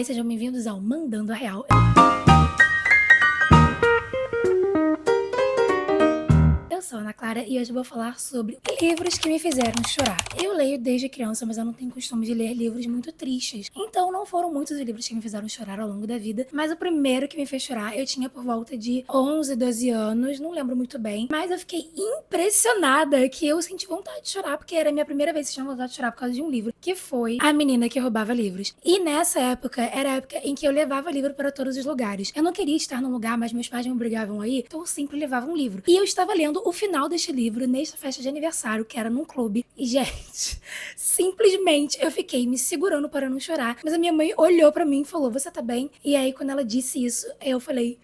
Olá e sejam bem-vindos ao Mandando a Real. Eu sou a Ana Clara e hoje eu vou falar sobre livros que me fizeram chorar. Eu leio desde criança, mas eu não tenho costume de ler livros muito tristes. Então não foram muitos os livros que me fizeram chorar ao longo da vida, mas o primeiro que me fez chorar eu tinha por volta de 11, 12 anos, não lembro muito bem, mas eu fiquei impressionada que eu senti vontade de chorar, porque era a minha primeira vez que tinha vontade de chorar por causa de um livro, que foi A Menina que Roubava Livros. E nessa época, era a época em que eu levava livro para todos os lugares. Eu não queria estar num lugar, mas meus pais me obrigavam a ir, então eu sempre levava um livro. E eu estava lendo o final deste livro nesta festa de aniversário, que era num clube. E, gente, simplesmente eu fiquei me segurando para não chorar. Mas a minha mãe olhou pra mim e falou: "Você tá bem?" E aí, quando ela disse isso, eu falei: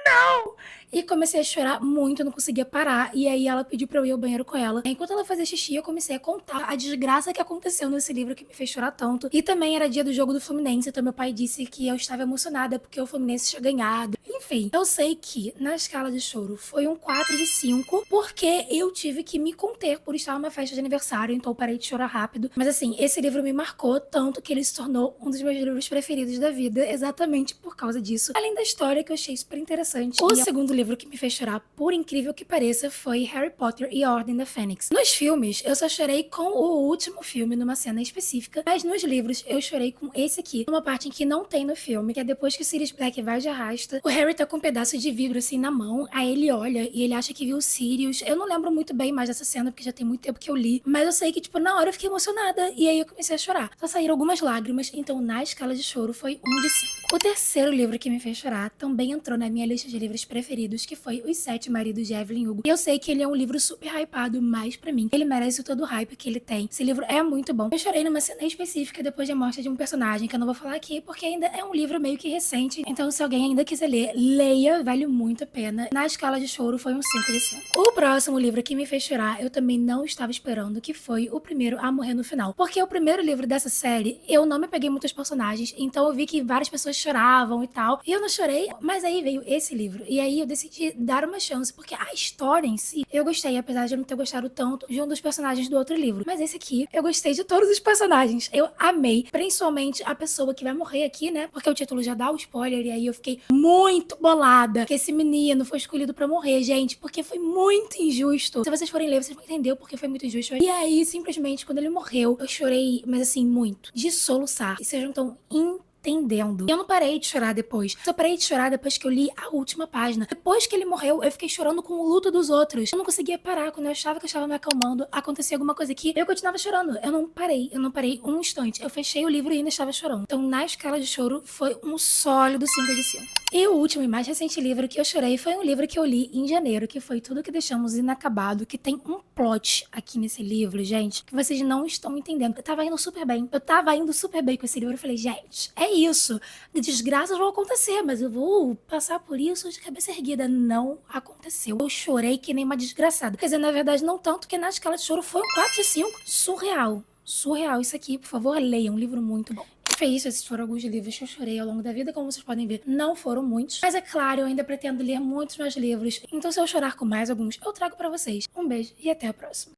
"Não!" E comecei a chorar muito, não conseguia parar. E aí ela pediu pra eu ir ao banheiro com ela. Enquanto ela fazia xixi, eu comecei a contar a desgraça que aconteceu nesse livro que me fez chorar tanto. E também era dia do jogo do Fluminense, então meu pai disse que eu estava emocionada porque o Fluminense tinha ganhado. Enfim, eu sei que na escala de choro foi um 4 de 5, porque eu tive que me conter por estar numa festa de aniversário, então eu parei de chorar rápido. Mas assim, esse livro me marcou tanto que ele se tornou um dos meus livros preferidos da vida, exatamente por causa disso. Além da história, que eu achei super interessante. O segundo livro que me fez chorar, por incrível que pareça, foi Harry Potter e a Ordem da Fênix. Nos filmes, eu só chorei com o último filme, numa cena específica, mas nos livros eu chorei com esse aqui, numa parte em que não tem no filme, que é depois que o Sirius Black vai de arrasta. O Harry tá com um pedaço de vidro assim na mão, aí ele olha e ele acha que viu o Sirius. Eu não lembro muito bem mais dessa cena, porque já tem muito tempo que eu li, mas eu sei que, tipo, na hora eu fiquei emocionada, e aí eu comecei a chorar. Só saíram algumas lágrimas, então na escala de choro foi 1 de 5. O terceiro livro que me fez chorar também entrou na minha lista de livros preferidos, que foi Os Sete Maridos de Evelyn Hugo. E eu sei que ele é um livro super hypado, mas pra mim, ele merece todo o hype que ele tem. Esse livro é muito bom. Eu chorei numa cena específica depois da morte de um personagem, que eu não vou falar aqui, porque ainda é um livro meio que recente. Então, se alguém ainda quiser ler, leia, vale muito a pena. Na escala de choro, foi um 5 de 5. O próximo livro que me fez chorar, eu também não estava esperando, que foi o primeiro a morrer no final. Porque o primeiro livro dessa série, eu não me peguei muitos personagens, então eu vi que várias pessoas choravam e tal. E eu não chorei, mas aí veio esse livro. E aí eu decidi dar uma chance, porque a história em si, eu gostei, apesar de eu não ter gostado tanto de um dos personagens do outro livro. Mas esse aqui, eu gostei de todos os personagens. Eu amei, principalmente a pessoa que vai morrer aqui, né? Porque o título já dá o spoiler, e aí eu fiquei muito bolada que esse menino foi escolhido pra morrer, gente, porque foi muito injusto. Se vocês forem ler, vocês vão entender o porquê foi muito injusto. E aí, simplesmente, quando ele morreu, eu chorei, mas assim, muito. De soluçar. E vocês não estão entendendo. E eu não parei de chorar depois. Só parei de chorar depois que eu li a última página. Depois que ele morreu, eu fiquei chorando com o luto dos outros. Eu não conseguia parar. Quando eu achava que eu estava me acalmando, acontecia alguma coisa aqui, eu continuava chorando. Eu não parei um instante. Eu fechei o livro e ainda estava chorando. Então, na escala de choro, foi um sólido 5 de 5. E o último e mais recente livro que eu chorei foi um livro que eu li em janeiro, que foi Tudo que Deixamos Inacabado, que tem um plot aqui nesse livro, gente, que vocês não estão entendendo. Eu tava indo super bem. Eu tava indo super bem com esse livro. Eu falei, gente, é isso. Desgraças vão acontecer, mas eu vou passar por isso de cabeça erguida. Não aconteceu. Eu chorei que nem uma desgraçada. Quer dizer, na verdade, não tanto, que na escala de choro foi um 4 de 5. Surreal. Surreal. Isso aqui, por favor, leiam. Um livro muito bom. Foi isso, esses foram alguns livros que eu chorei ao longo da vida, como vocês podem ver, não foram muitos, mas é claro, eu ainda pretendo ler muitos mais livros, então se eu chorar com mais alguns, eu trago pra vocês. Um beijo e até a próxima.